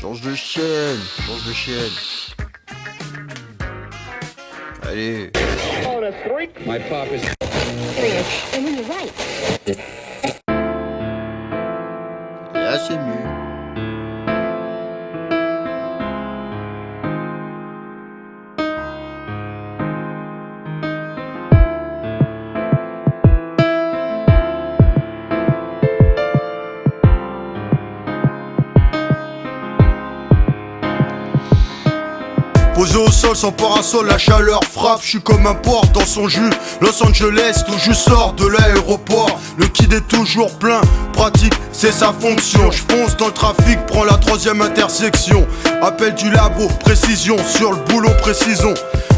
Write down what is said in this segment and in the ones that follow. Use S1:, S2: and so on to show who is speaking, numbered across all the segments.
S1: Change de chaîne, change de chaîne. Allez.
S2: My pop is
S1: Là c'est mieux. Posé au sol sans parasol, la chaleur frappe, je suis comme un porc dans son jus. Los Angeles, tout juste sors de l'aéroport. Le kid est toujours plein, pratique, c'est sa fonction. Je fonce dans le trafic, prends la 3ème intersection. Appel du labo, précision, sur le boulot précisons.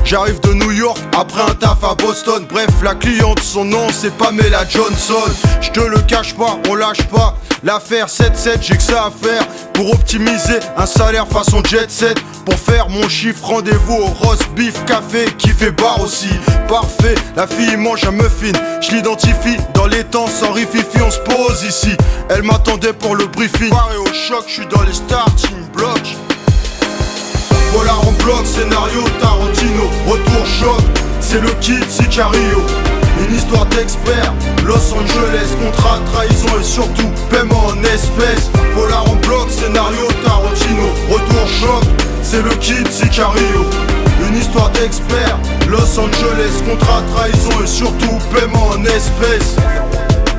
S1: J'arrive de New York, après un taf à Boston. Bref, la cliente, son nom c'est Pamela Johnson. Je te le cache pas, on lâche pas. L'affaire 7-7, j'ai que ça à faire. Pour optimiser un salaire façon jet set. Pour faire mon chiffre, rendez-vous au roast beef café qui fait bar aussi. Parfait, la fille mange un muffin. Je l'identifie dans les temps sans rififi, on se pose ici. Elle m'attendait pour le briefing. Paré au choc, je suis dans les starting blocks. Polar en bloc, scénario Tarantino. Retour choc, c'est le kid Sicario. Une histoire d'expert, Los Angeles, contrat, trahison et surtout paiement en espèces. Polar en bloc, scénario Tarantino. Retour choc, c'est le kid Sicario. Une histoire d'expert, Los Angeles, contrat, trahison et surtout paiement en espèces.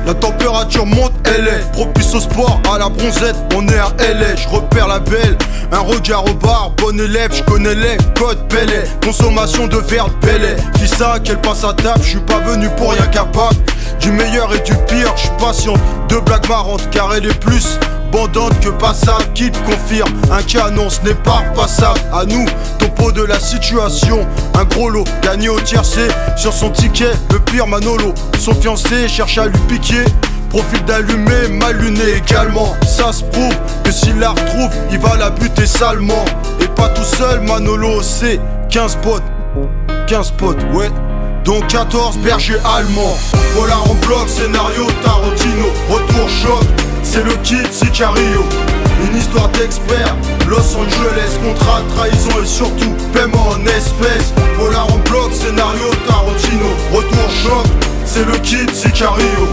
S1: La température monte, elle est propice au sport, à la bronzette, on est à LA. Je repère la belle, un regard au bar, bon élève, je connais les codes Pellet. Consommation de verre de Pellet, fille ça qu'elle passe à table, je suis pas venu pour rien capable. Du meilleur et du pire, je suis patient, de blagues marrantes car elle est plus bandante que passable, qui te confirme, un canon ce n'est pas repassable. À nous, topo de la situation, un gros lot, gagné au tiercé, sur son ticket, le pire Manolo. Son fiancé cherche à lui piquer, profil d'allumer, mal luné également. Ça se prouve que s'il la retrouve, il va la buter salement. Et pas tout seul, Manolo, c'est 15 potes, 15 potes, ouais. Dont 14 bergers allemands. Polar en bloc, scénario Tarantino. Retour choc, c'est le kid Sicario. Une histoire d'expert, Los Angeles, contrat, trahison et surtout paiement en espèces. Polar en bloc, scénario Tarantino. Retour choc, c'est le kid Sicario.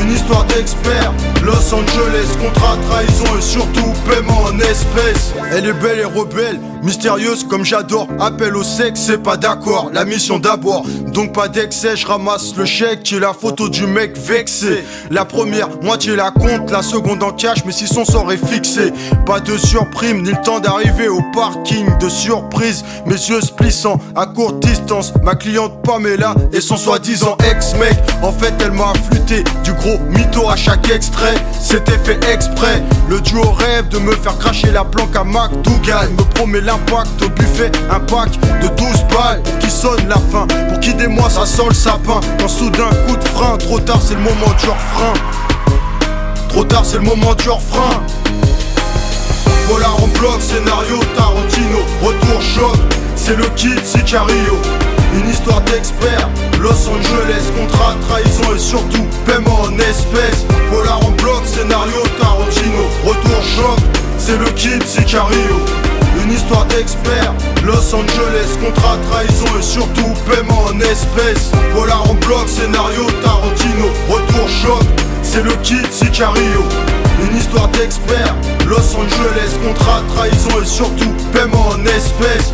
S1: Une histoire d'expert, Los Angeles, contrat, trahison et surtout paiement en espèces. Elle est belle et rebelle, mystérieuse comme j'adore. Appel au sexe, c'est pas d'accord, la mission d'abord. Donc pas d'excès, je ramasse le chèque qui est la photo du mec vexé. La première moitié la compte, la seconde en cash, mais si son sort est fixé. Pas de surprime, ni le temps d'arriver au parking. De surprise, mes yeux splissant à courte distance. Ma cliente Pamela et son soi-disant ex-mec. En fait elle m'a affûté du gros mytho à chaque extrait. C'était fait exprès, le duo rêve de me faire cracher la planque à McDougal. Me promet l'impact au buffet, un pack de 12 balles qui sonne la fin. Pour qui des mois ça sent le sapin. Quand soudain coup de frein, trop tard c'est le moment du refrain. Trop tard c'est le moment du refrain. Polar en bloc, scénario Tarantino. Retour choc, c'est le kid Sicario. Une histoire d'expert, Los Angeles, contrat, trahison et surtout paiement en espèces. Polar en bloc, scénario Tarantino. Retour choc, c'est le kid Sicario. Une histoire d'expert, Los Angeles, contrat, trahison et surtout paiement en espèces. Polar en bloc, scénario Tarantino. Retour choc, c'est le kid Sicario. Une histoire d'expert, Los Angeles, contrat, trahison et surtout paiement en espèces.